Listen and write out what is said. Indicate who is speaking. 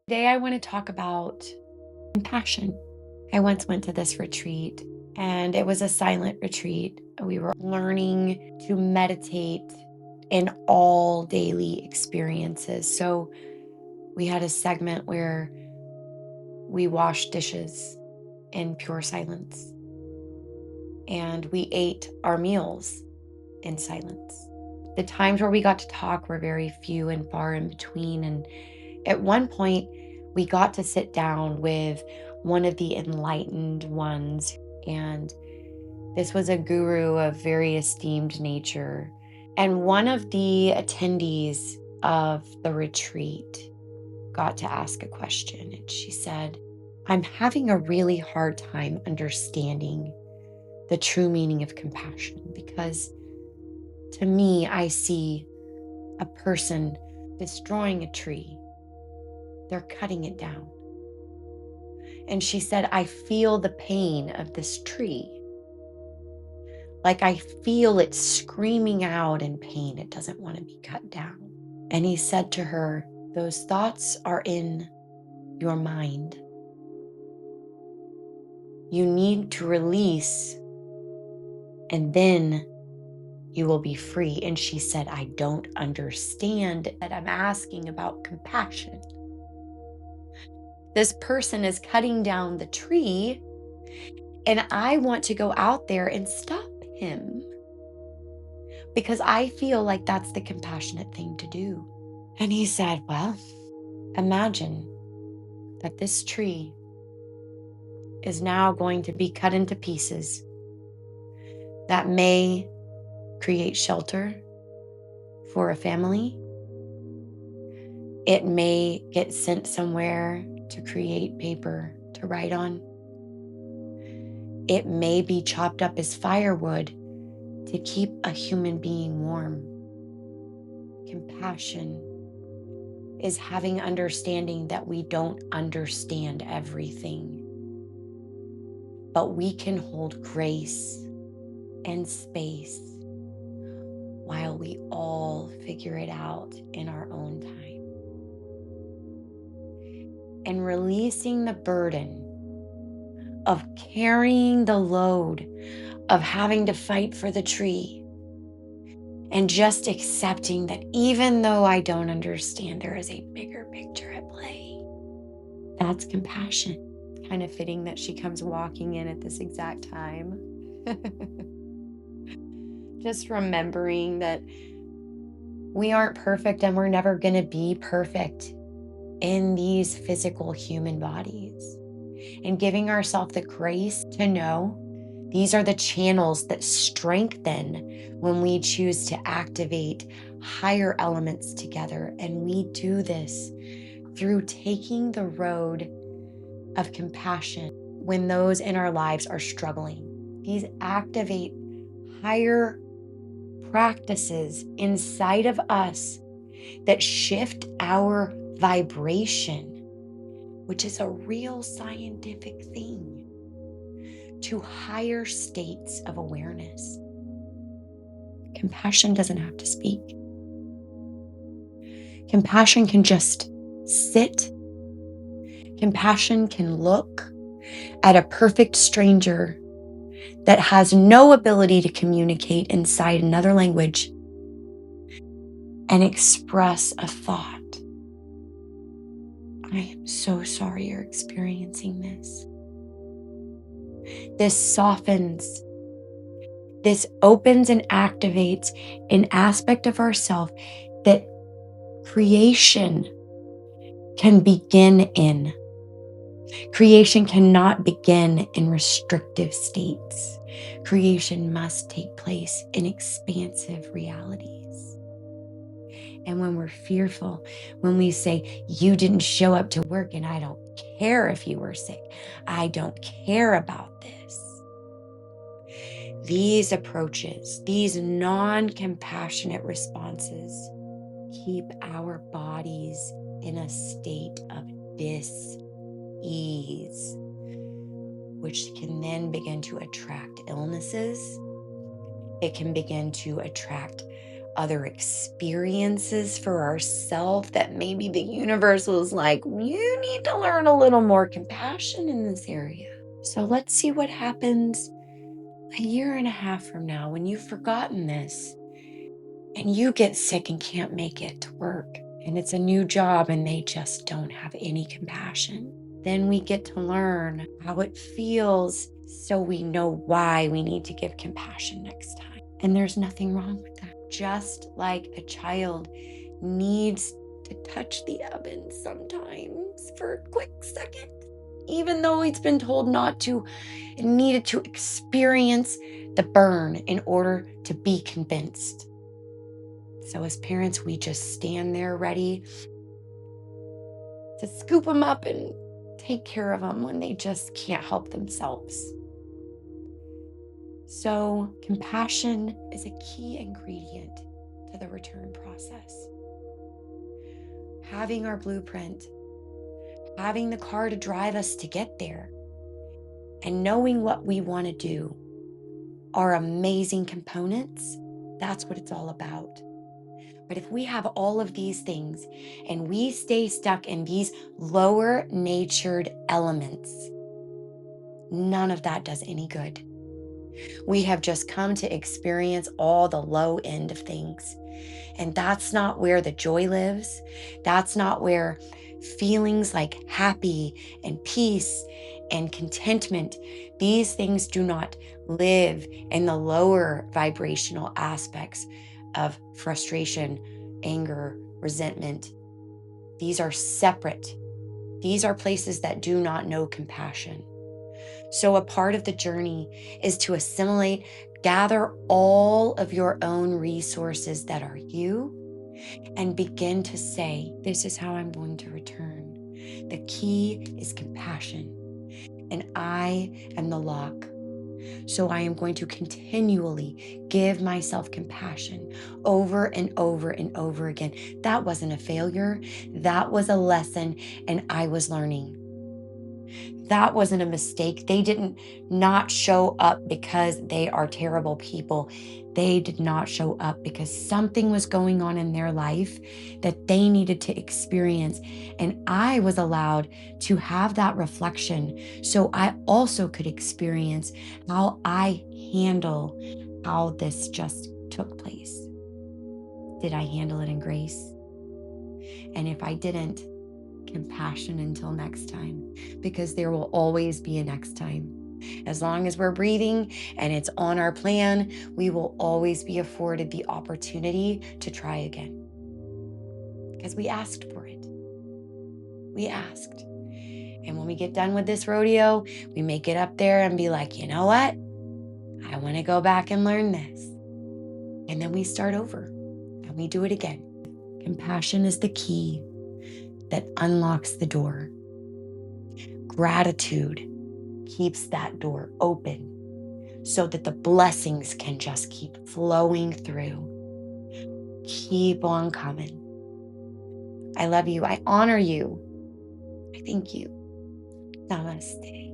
Speaker 1: Today, I want to talk about compassion. I once went to this retreat, and it was a silent retreat. We were learning to meditate in all daily experiences. So, we had a segment where we washed dishes in pure silence, and we ate our meals in silence. The times where we got to talk were very few and far in between. And at one point, we got to sit down with one of the enlightened ones. And this was a guru of very esteemed nature. And one of the attendees of the retreat got to ask a question. And she said, "I'm having a really hard time understanding the true meaning of compassion, because to me, I see a person destroying a tree. They're cutting it down." And she said, "I feel the pain of this tree. Like I feel it screaming out in pain. It doesn't want to be cut down." And he said to her, "Those thoughts are in your mind. You need to release, and then you will be free." And she said, "I don't understand that. I'm asking about compassion. This person is cutting down the tree, and I want to go out there and stop him because I feel like that's the compassionate thing to do." And he said, "Well, imagine that this tree is now going to be cut into pieces that may create shelter for a family. It may get sent somewhere to create paper to write on. It may be chopped up as firewood to keep a human being warm." Compassion is having understanding that we don't understand everything, but we can hold grace and space while we all figure it out in our own time. And releasing the burden of carrying the load of having to fight for the tree, and just accepting that even though I don't understand, there is a bigger picture at play. That's compassion. It's kind of fitting that she comes walking in at this exact time. Just remembering that we aren't perfect, and we're never going to be perfect in these physical human bodies. And giving ourselves the grace to know these are the channels that strengthen when we choose to activate higher elements together. And we do this through taking the road of compassion when those in our lives are struggling. These activate higher practices inside of us that shift our vibration, which is a real scientific thing, to higher states of awareness. Compassion doesn't have to speak. Compassion can just sit. Compassion can look at a perfect stranger that has no ability to communicate inside another language and express a thought. "I am so sorry you're experiencing this." This softens. This opens and activates an aspect of ourself that creation can begin in. Creation cannot begin in restrictive states. Creation must take place in expansive realities. And when we're fearful, when we say, "You didn't show up to work, and I don't care if you were sick. I don't care about this." These approaches, these non-compassionate responses, keep our bodies in a state of dis-ease, which can then begin to attract illnesses. It can begin to attract other experiences for ourselves that maybe the universe was like, you need to learn a little more compassion in this area. So let's see what happens a year and a half from now when you've forgotten this and you get sick and can't make it to work and it's a new job and they just don't have any compassion. Then we get to learn how it feels so we know why we need to give compassion next time. And there's nothing wrong with that. Just like a child needs to touch the oven sometimes for a quick second, even though it's been told not to, it needed to experience the burn in order to be convinced. So as parents, we just stand there ready to scoop them up and take care of them when they just can't help themselves. So compassion is a key ingredient to the return process. Having our blueprint, having the car to drive us to get there, and knowing what we want to do are amazing components. That's what it's all about. But if we have all of these things and we stay stuck in these lower natured elements, none of that does any good. We have just come to experience all the low end of things. And that's not where the joy lives. That's not where feelings like happy and peace and contentment, these things do not live in the lower vibrational aspects of frustration, anger, resentment. These are separate. These are places that do not know compassion. So a part of the journey is to assimilate, gather all of your own resources that are you, and begin to say, this is how I'm going to return. The key is compassion, and I am the lock. So I am going to continually give myself compassion over and over and over again. That wasn't a failure. That was a lesson, and I was learning. That wasn't a mistake. They didn't not show up because they are terrible people. They did not show up because something was going on in their life that they needed to experience. And I was allowed to have that reflection so I also could experience how I handle how this just took place. Did I handle it in grace? And if I didn't, compassion until next time, because there will always be a next time. As long as we're breathing and it's on our plan, we will always be afforded the opportunity to try again. Because we asked for it. We asked. And when we get done with this rodeo, we may get up there and be like, you know what? I want to go back and learn this. And then we start over and we do it again. Compassion is the key that unlocks the door. Gratitude keeps that door open so that the blessings can just keep flowing through. Keep on coming. I love you. I honor you. I thank you. Namaste.